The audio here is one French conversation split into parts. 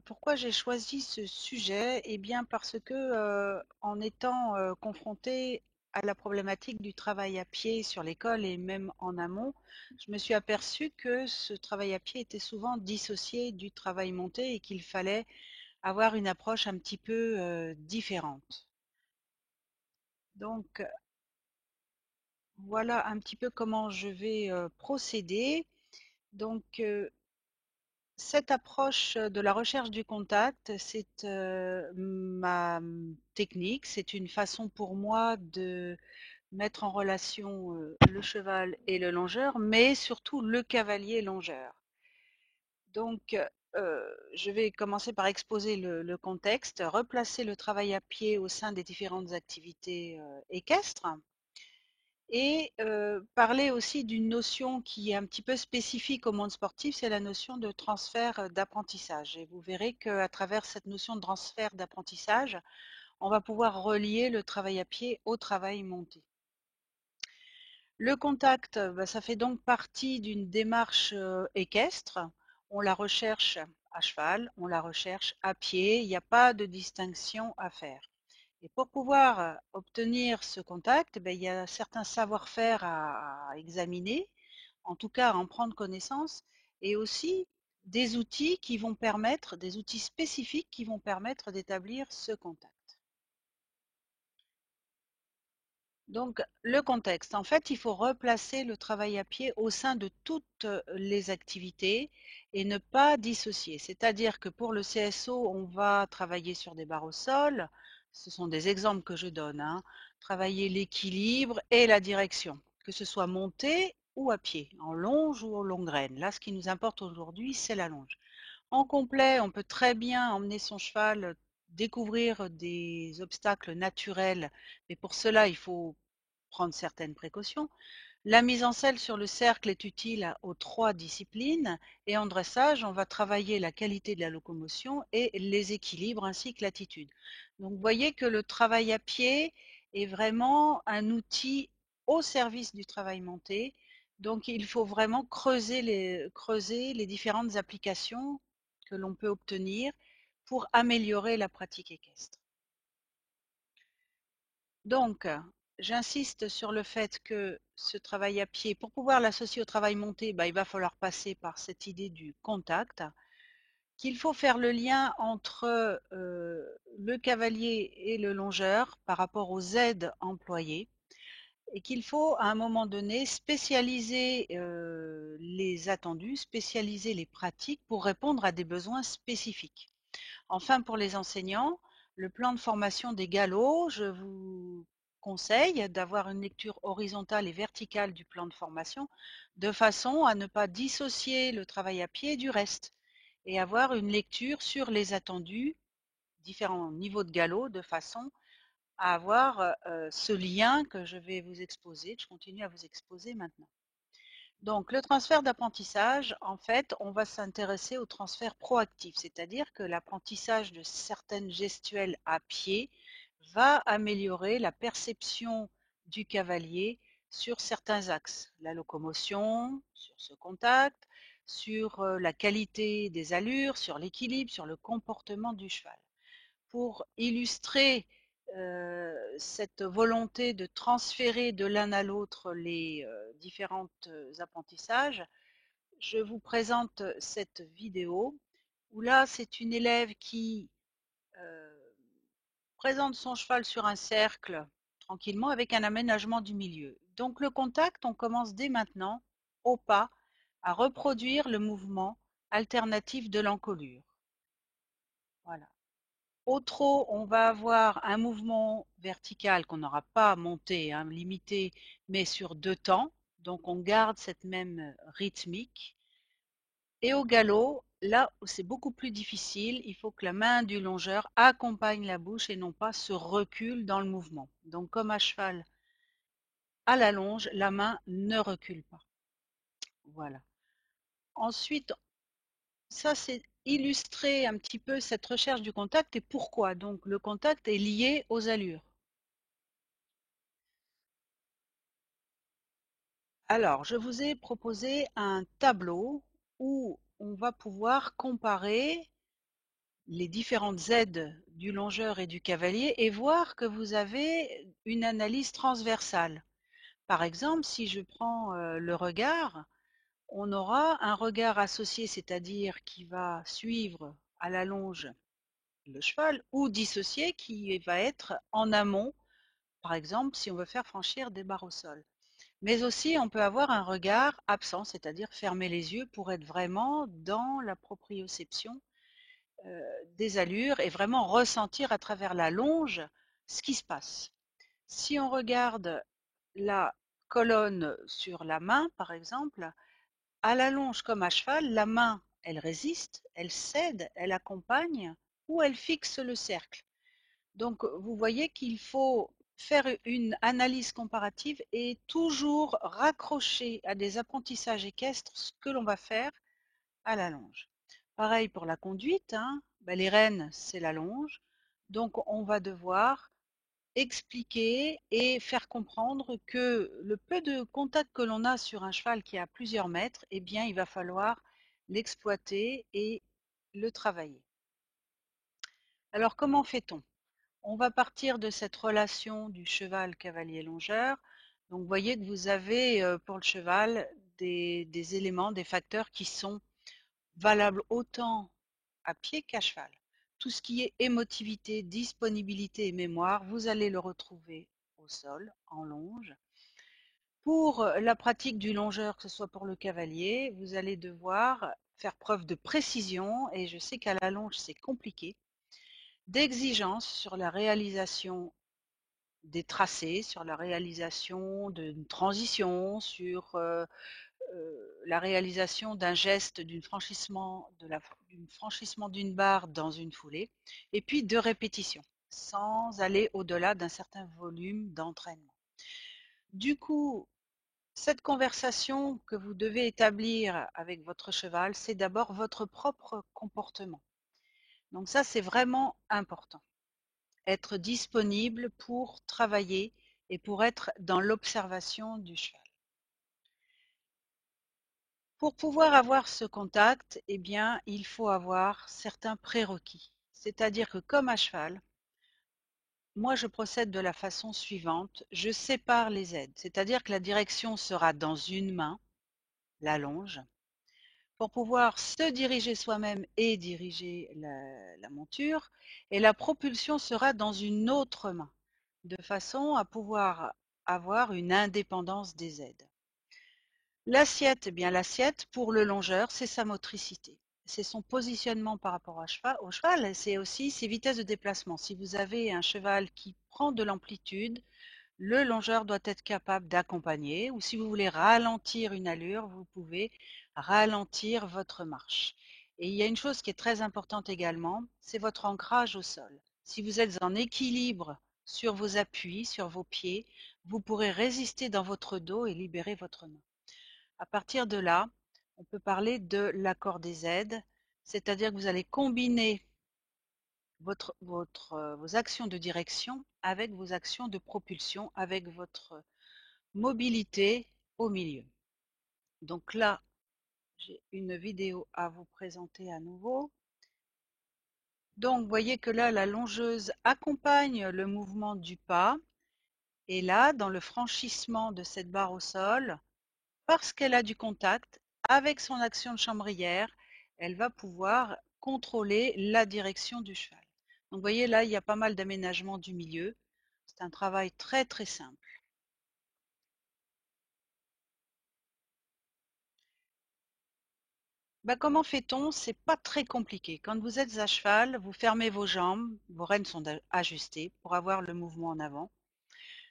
Pourquoi j'ai choisi ce sujet? Eh bien, parce que en étant confrontée à la problématique du travail à pied sur l'école et même en amont, je me suis aperçue que ce travail à pied était souvent dissocié du travail monté et qu'il fallait avoir une approche un petit peu différente. Donc, voilà un petit peu comment je vais procéder. Donc, Cette approche de la recherche du contact, c'est ma technique. C'est une façon pour moi de mettre en relation le cheval et le longeur, mais surtout le cavalier longeur. Donc, je vais commencer par exposer le contexte, replacer le travail à pied au sein des différentes activités équestres et parler aussi d'une notion qui est un petit peu spécifique au monde sportif, c'est la notion de transfert d'apprentissage. Et vous verrez qu'à travers cette notion de transfert d'apprentissage, on va pouvoir relier le travail à pied au travail monté. Le contact, ça fait donc partie d'une démarche équestre. On la recherche à cheval, on la recherche à pied, il n'y a pas de distinction à faire. Et pour pouvoir obtenir ce contact, il y a certains savoir-faire à examiner, en tout cas à en prendre connaissance, et aussi des outils qui vont permettre, des outils spécifiques qui vont permettre d'établir ce contact. Donc, le contexte. En fait, il faut replacer le travail à pied au sein de toutes les activités et ne pas dissocier. C'est-à-dire que pour le CSO, on va travailler sur des barres au sol. Ce sont des exemples que je donne, hein. Travailler l'équilibre et la direction, que ce soit monté ou à pied, en longe ou en longue graine. Là, ce qui nous importe aujourd'hui, c'est la longe. En complet, on peut très bien emmener son cheval découvrir des obstacles naturels, mais pour cela, il faut prendre certaines précautions. La mise en selle sur le cercle est utile aux trois disciplines et en dressage, on va travailler la qualité de la locomotion et les équilibres ainsi que l'attitude. Donc vous voyez que le travail à pied est vraiment un outil au service du travail monté. Donc il faut vraiment creuser les différentes applications que l'on peut obtenir pour améliorer la pratique équestre. Donc, j'insiste sur le fait que ce travail à pied, pour pouvoir l'associer au travail monté, il va falloir passer par cette idée du contact, qu'il faut faire le lien entre le cavalier et le longeur par rapport aux aides employées et qu'il faut à un moment donné spécialiser les attendus, spécialiser les pratiques pour répondre à des besoins spécifiques. Enfin, pour les enseignants, le plan de formation des galops, je vous conseille d'avoir une lecture horizontale et verticale du plan de formation de façon à ne pas dissocier le travail à pied du reste et avoir une lecture sur les attendus, différents niveaux de galop, de façon à avoir ce lien que je vais vous exposer, que je continue à vous exposer maintenant. Donc, le transfert d'apprentissage, en fait, on va s'intéresser au transfert proactif, c'est-à-dire que l'apprentissage de certaines gestuelles à pied va améliorer la perception du cavalier sur certains axes, la locomotion, sur ce contact, sur la qualité des allures, sur l'équilibre, sur le comportement du cheval. Pour illustrer cette volonté de transférer de l'un à l'autre les différents apprentissages, je vous présente cette vidéo où là c'est une élève qui euh, présente son cheval sur un cercle tranquillement avec un aménagement du milieu. Donc le contact, on commence dès maintenant au pas à reproduire le mouvement alternatif de l'encolure. Voilà. Au trot, on va avoir un mouvement vertical qu'on n'aura pas monté, hein, limité, mais sur deux temps. Donc on garde cette même rythmique. Et au galop, là où c'est beaucoup plus difficile, il faut que la main du longeur accompagne la bouche et non pas se recule dans le mouvement. Donc comme à cheval, à la longe, la main ne recule pas. Voilà. Ensuite, ça c'est illustrer un petit peu cette recherche du contact et pourquoi. Donc le contact est lié aux allures. Alors, je vous ai proposé un tableau où on va pouvoir comparer les différentes aides du longeur et du cavalier et voir que vous avez une analyse transversale. Par exemple, si je prends le regard, on aura un regard associé, c'est-à-dire qui va suivre à la longe le cheval, ou dissocié qui va être en amont, par exemple si on veut faire franchir des barres au sol. Mais aussi on peut avoir un regard absent, c'est-à-dire fermer les yeux pour être vraiment dans la proprioception des allures et vraiment ressentir à travers la longe ce qui se passe. Si on regarde la colonne sur la main, par exemple, à la longe comme à cheval, la main, elle résiste, elle cède, elle accompagne ou elle fixe le cercle. Donc, vous voyez qu'il faut faire une analyse comparative et toujours raccrocher à des apprentissages équestres ce que l'on va faire à la longe. Pareil pour la conduite, hein. Les rênes, c'est la longe. Donc, on va devoir expliquer et faire comprendre que le peu de contact que l'on a sur un cheval qui a plusieurs mètres, eh bien, il va falloir l'exploiter et le travailler. Alors, comment fait-on? On va partir de cette relation du cheval cavalier-longeur. Donc, vous voyez que vous avez pour le cheval des éléments, des facteurs qui sont valables autant à pied qu'à cheval. Tout ce qui est émotivité, disponibilité et mémoire, vous allez le retrouver au sol, en longe. Pour la pratique du longeur, que ce soit pour le cavalier, vous allez devoir faire preuve de précision, et je sais qu'à la longe c'est compliqué, d'exigence sur la réalisation des tracés, sur la réalisation d'une transition, sur la réalisation d'un geste, d'un franchissement d'une barre dans une foulée, et puis de répétition, sans aller au-delà d'un certain volume d'entraînement. Du coup, cette conversation que vous devez établir avec votre cheval, c'est d'abord votre propre comportement. Donc ça, c'est vraiment important. Être disponible pour travailler et pour être dans l'observation du cheval. Pour pouvoir avoir ce contact, eh bien, il faut avoir certains prérequis. C'est-à-dire que comme à cheval, moi je procède de la façon suivante, je sépare les aides. C'est-à-dire que la direction sera dans une main, la longe, pour pouvoir se diriger soi-même et diriger la monture, et la propulsion sera dans une autre main, de façon à pouvoir avoir une indépendance des aides. L'assiette, eh bien l'assiette pour le longeur, c'est sa motricité. C'est son positionnement par rapport au cheval, c'est aussi ses vitesses de déplacement. Si vous avez un cheval qui prend de l'amplitude, le longeur doit être capable d'accompagner, ou si vous voulez ralentir une allure, vous pouvez ralentir votre marche. Et il y a une chose qui est très importante également, c'est votre ancrage au sol. Si vous êtes en équilibre sur vos appuis, sur vos pieds, vous pourrez résister dans votre dos et libérer votre main. À partir de là, on peut parler de l'accord des aides, c'est-à-dire que vous allez combiner vos actions de direction avec vos actions de propulsion, avec votre mobilité au milieu. Donc là, j'ai une vidéo à vous présenter à nouveau. Donc, vous voyez que là, la longeuse accompagne le mouvement du pas. Et là, dans le franchissement de cette barre au sol, parce qu'elle a du contact avec son action de chambrière, elle va pouvoir contrôler la direction du cheval. Donc, vous voyez là, il y a pas mal d'aménagement du milieu. C'est un travail très très simple. Comment fait-on? C'est pas très compliqué. Quand vous êtes à cheval, vous fermez vos jambes, vos rênes sont ajustées pour avoir le mouvement en avant.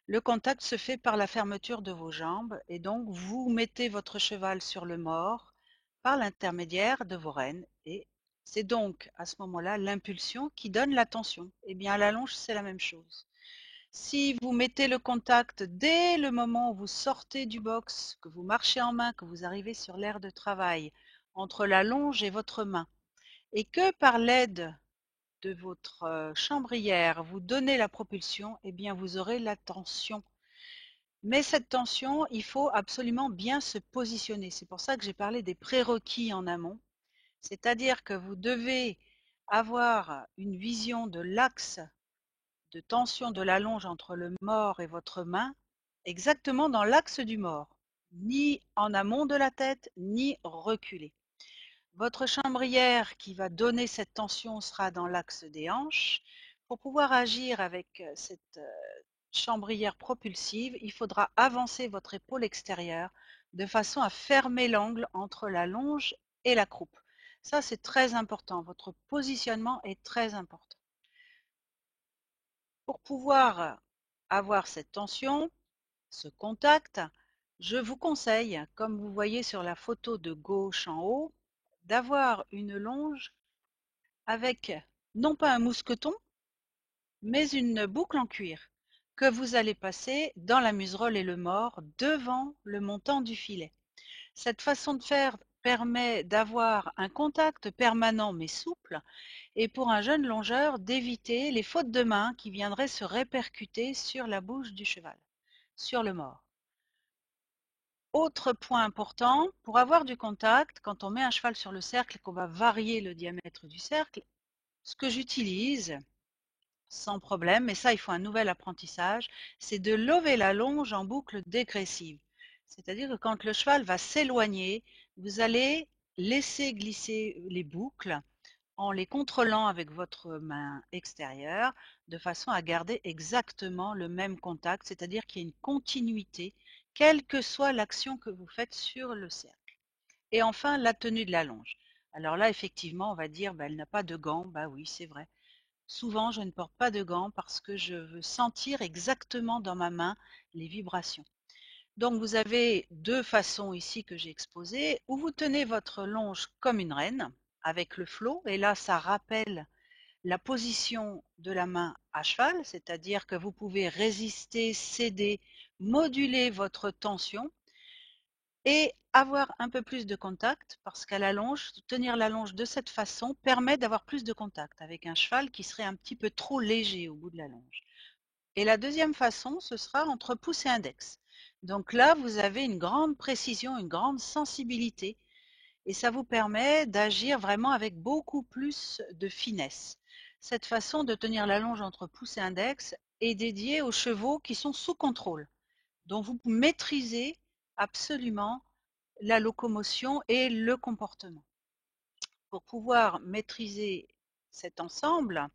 Le contact se fait par la fermeture de vos jambes et donc vous mettez votre cheval sur le mors par l'intermédiaire de vos rênes et c'est donc à ce moment-là l'impulsion qui donne la tension. Et bien à la longe, c'est la même chose. Si vous mettez le contact dès le moment où vous sortez du box, que vous marchez en main, que vous arrivez sur l'aire de travail, entre la longe et votre main, et que par l'aide de votre chambrière, vous donnez la propulsion, eh bien vous aurez la tension. Mais cette tension, il faut absolument bien se positionner. C'est pour ça que j'ai parlé des prérequis en amont. C'est-à-dire que vous devez avoir une vision de l'axe de tension de la longe entre le mort et votre main, exactement dans l'axe du mort, ni en amont de la tête, ni reculé. Votre chambrière qui va donner cette tension sera dans l'axe des hanches. Pour pouvoir agir avec cette chambrière propulsive, il faudra avancer votre épaule extérieure de façon à fermer l'angle entre la longe et la croupe. Ça, c'est très important. Votre positionnement est très important. Pour pouvoir avoir cette tension, ce contact, je vous conseille, comme vous voyez sur la photo de gauche en haut, d'avoir une longe avec non pas un mousqueton, mais une boucle en cuir que vous allez passer dans la muserolle et le mort devant le montant du filet. Cette façon de faire permet d'avoir un contact permanent mais souple et pour un jeune longeur d'éviter les fautes de main qui viendraient se répercuter sur la bouche du cheval, sur le mort. Autre point important, pour avoir du contact, quand on met un cheval sur le cercle et qu'on va varier le diamètre du cercle, ce que j'utilise sans problème, mais ça il faut un nouvel apprentissage, c'est de lever la longe en boucle dégressive. C'est-à-dire que quand le cheval va s'éloigner, vous allez laisser glisser les boucles en les contrôlant avec votre main extérieure de façon à garder exactement le même contact, c'est-à-dire qu'il y a une continuité, quelle que soit l'action que vous faites sur le cercle. Et enfin, la tenue de la longe. Alors là, effectivement, on va dire, elle n'a pas de gants. Bah oui, c'est vrai. Souvent, je ne porte pas de gants parce que je veux sentir exactement dans ma main les vibrations. Donc, vous avez deux façons ici que j'ai exposées, où vous tenez votre longe comme une reine, avec le flot, et là, ça rappelle la position de la main à cheval, c'est-à-dire que vous pouvez résister, céder, moduler votre tension et avoir un peu plus de contact, parce qu'à la longe, tenir la longe de cette façon permet d'avoir plus de contact avec un cheval qui serait un petit peu trop léger au bout de la longe. Et la deuxième façon, ce sera entre pouce et index. Donc là, vous avez une grande précision, une grande sensibilité, et ça vous permet d'agir vraiment avec beaucoup plus de finesse. Cette façon de tenir la longe entre pouce et index est dédiée aux chevaux qui sont sous contrôle, dont vous maîtrisez absolument la locomotion et le comportement. Pour pouvoir maîtriser cet ensemble,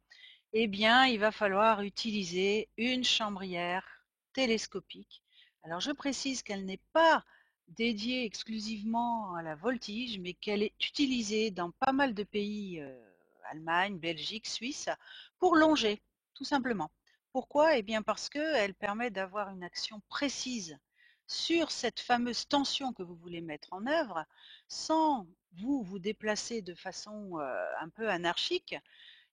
eh bien, il va falloir utiliser une chambrière télescopique. Alors, je précise qu'elle n'est pas dédiée exclusivement à la voltige, mais qu'elle est utilisée dans pas mal de pays, Allemagne, Belgique, Suisse, pour longer, tout simplement. Pourquoi? Eh bien, parce qu'elle permet d'avoir une action précise sur cette fameuse tension que vous voulez mettre en œuvre, sans vous déplacer de façon un peu anarchique,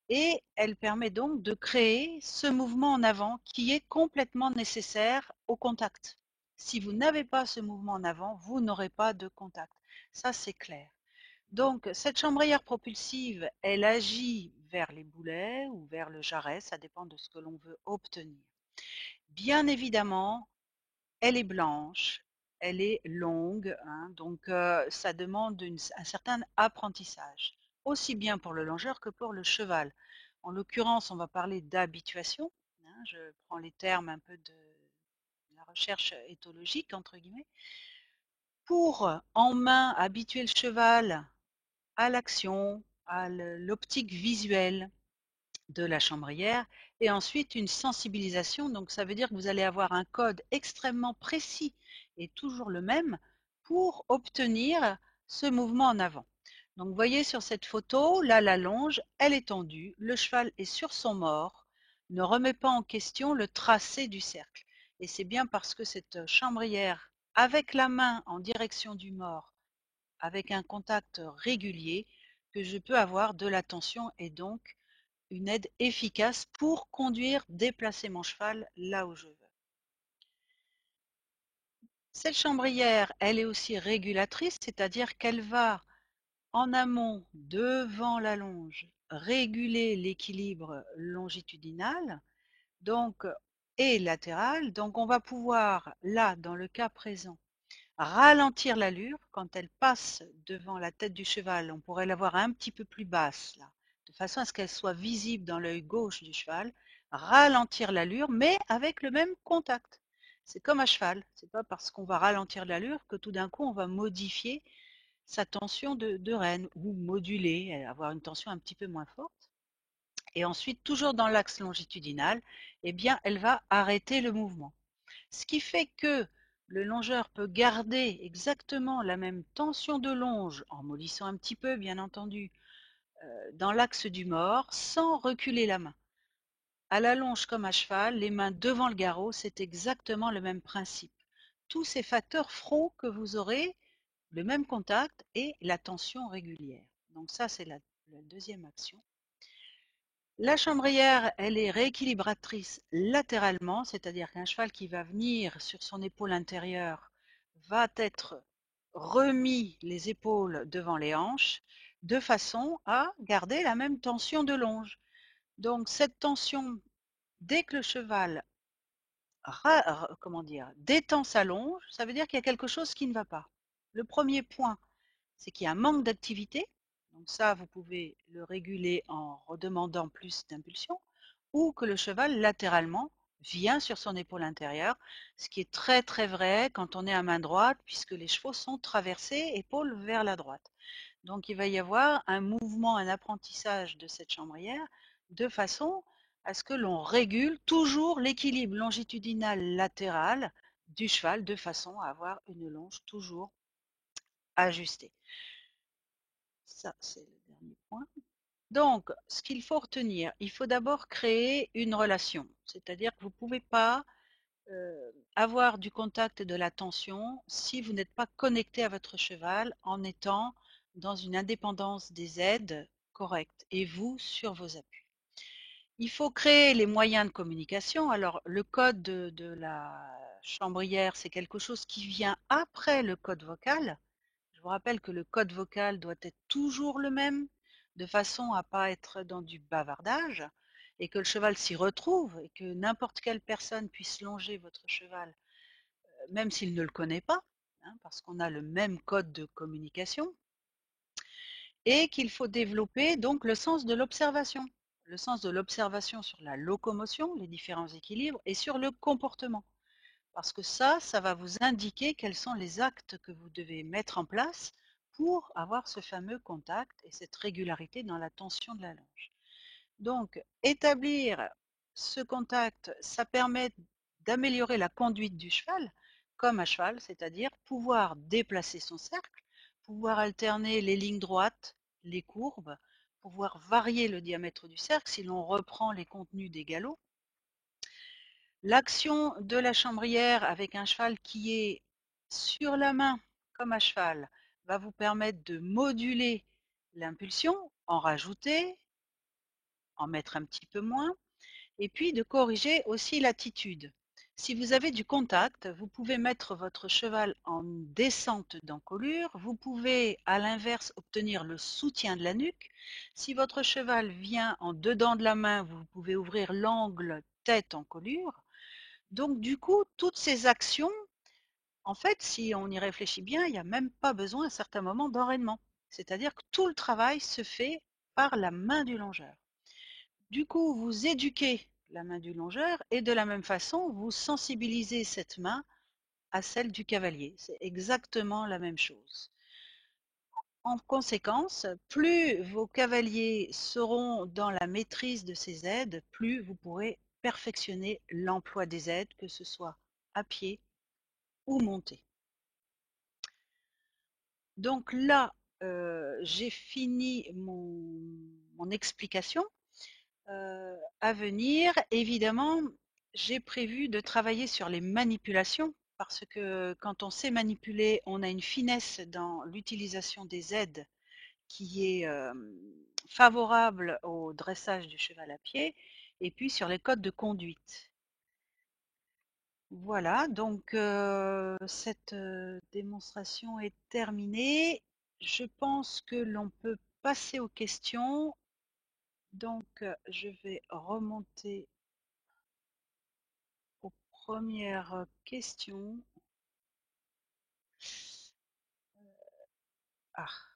et elle permet donc de créer ce mouvement en avant qui est complètement nécessaire au contact. Si vous n'avez pas ce mouvement en avant, vous n'aurez pas de contact. Ça, c'est clair. Donc, cette chambrière propulsive, elle agit vers les boulets ou vers le jarret, ça dépend de ce que l'on veut obtenir. Bien évidemment, elle est blanche, elle est longue, hein, donc ça demande un certain apprentissage, aussi bien pour le longeur que pour le cheval. En l'occurrence, on va parler d'habituation, hein, je prends les termes un peu de la recherche éthologique, entre guillemets, pour en main habituer le cheval à l'action, à l'optique visuelle, de la chambrière et ensuite une sensibilisation. Donc ça veut dire que vous allez avoir un code extrêmement précis et toujours le même pour obtenir ce mouvement en avant. Donc vous voyez sur cette photo, là la longe, elle est tendue, le cheval est sur son mort, ne remet pas en question le tracé du cercle. Et c'est bien parce que cette chambrière, avec la main en direction du mort, avec un contact régulier, que je peux avoir de la tension et donc une aide efficace pour conduire, déplacer mon cheval là où je veux. Cette chambrière, elle est aussi régulatrice, c'est-à-dire qu'elle va en amont, devant la longe, réguler l'équilibre longitudinal donc, et latéral. Donc on va pouvoir, là, dans le cas présent, ralentir l'allure quand elle passe devant la tête du cheval. On pourrait la voir un petit peu plus basse, là, de façon à ce qu'elle soit visible dans l'œil gauche du cheval. Ralentir l'allure, mais avec le même contact. C'est comme à cheval. C'est pas parce qu'on va ralentir l'allure que tout d'un coup on va modifier sa tension de rêne ou moduler, avoir une tension un petit peu moins forte. Et ensuite, toujours dans l'axe longitudinal, eh bien, elle va arrêter le mouvement. Ce qui fait que le longeur peut garder exactement la même tension de longe, en mollissant un petit peu, bien entendu, dans l'axe du mort, sans reculer la main. À la longe comme à cheval, les mains devant le garrot, c'est exactement le même principe. Tous ces facteurs feront que vous aurez le même contact et la tension régulière. Donc ça, c'est la deuxième action. La chambrière, elle est rééquilibratrice latéralement, c'est-à-dire qu'un cheval qui va venir sur son épaule intérieure va être remis les épaules devant les hanches de façon à garder la même tension de longe. Donc cette tension, dès que le cheval comment dire, détend sa longe, ça veut dire qu'il y a quelque chose qui ne va pas. Le premier point, c'est qu'il y a un manque d'activité. Donc ça, vous pouvez le réguler en redemandant plus d'impulsion, ou que le cheval, latéralement, vient sur son épaule intérieure, ce qui est très très vrai quand on est à main droite, puisque les chevaux sont traversés épaule vers la droite. Donc il va y avoir un mouvement, un apprentissage de cette chambrière, de façon à ce que l'on régule toujours l'équilibre longitudinal latéral du cheval, de façon à avoir une longe toujours ajustée. Ça, c'est le dernier point. Donc, ce qu'il faut retenir, il faut d'abord créer une relation. C'est-à-dire que vous ne pouvez pas avoir du contact et de la tension si vous n'êtes pas connecté à votre cheval en étant dans une indépendance des aides correcte et vous sur vos appuis. Il faut créer les moyens de communication. Alors, le code de la chambrière, c'est quelque chose qui vient après le code vocal. Je vous rappelle que le code vocal doit être toujours le même, de façon à ne pas être dans du bavardage, et que le cheval s'y retrouve, et que n'importe quelle personne puisse longer votre cheval, même s'il ne le connaît pas, hein, parce qu'on a le même code de communication, et qu'il faut développer donc le sens de l'observation. Le sens de l'observation sur la locomotion, les différents équilibres, et sur le comportement. Parce que ça va vous indiquer quels sont les actes que vous devez mettre en place pour avoir ce fameux contact et cette régularité dans la tension de la longe. Donc, établir ce contact, ça permet d'améliorer la conduite du cheval, comme à cheval, c'est-à-dire pouvoir déplacer son cercle, pouvoir alterner les lignes droites, les courbes, pouvoir varier le diamètre du cercle si l'on reprend les contenus des galops. L'action de la chambrière avec un cheval qui est sur la main, comme à cheval, va vous permettre de moduler l'impulsion, en rajouter, en mettre un petit peu moins, et puis de corriger aussi l'attitude. Si vous avez du contact, vous pouvez mettre votre cheval en descente d'encolure. Vous pouvez, à l'inverse, obtenir le soutien de la nuque. Si votre cheval vient en dedans de la main, vous pouvez ouvrir l'angle tête-encolure. Donc du coup, toutes ces actions, en fait, si on y réfléchit bien, il n'y a même pas besoin à certains moments d'enraînement. C'est-à-dire que tout le travail se fait par la main du longeur. Du coup, vous éduquez la main du longeur et de la même façon, vous sensibilisez cette main à celle du cavalier. C'est exactement la même chose. En conséquence, plus vos cavaliers seront dans la maîtrise de ces aides, plus vous pourrez perfectionner l'emploi des aides, que ce soit à pied ou monté. Donc là, j'ai fini mon explication. À venir, évidemment, j'ai prévu de travailler sur les manipulations parce que quand on sait manipuler, on a une finesse dans l'utilisation des aides qui est favorable au dressage du cheval à pied et puis sur les codes de conduite. Voilà, donc cette démonstration est terminée. Je pense que l'on peut passer aux questions. Donc, je vais remonter aux premières questions. Ah.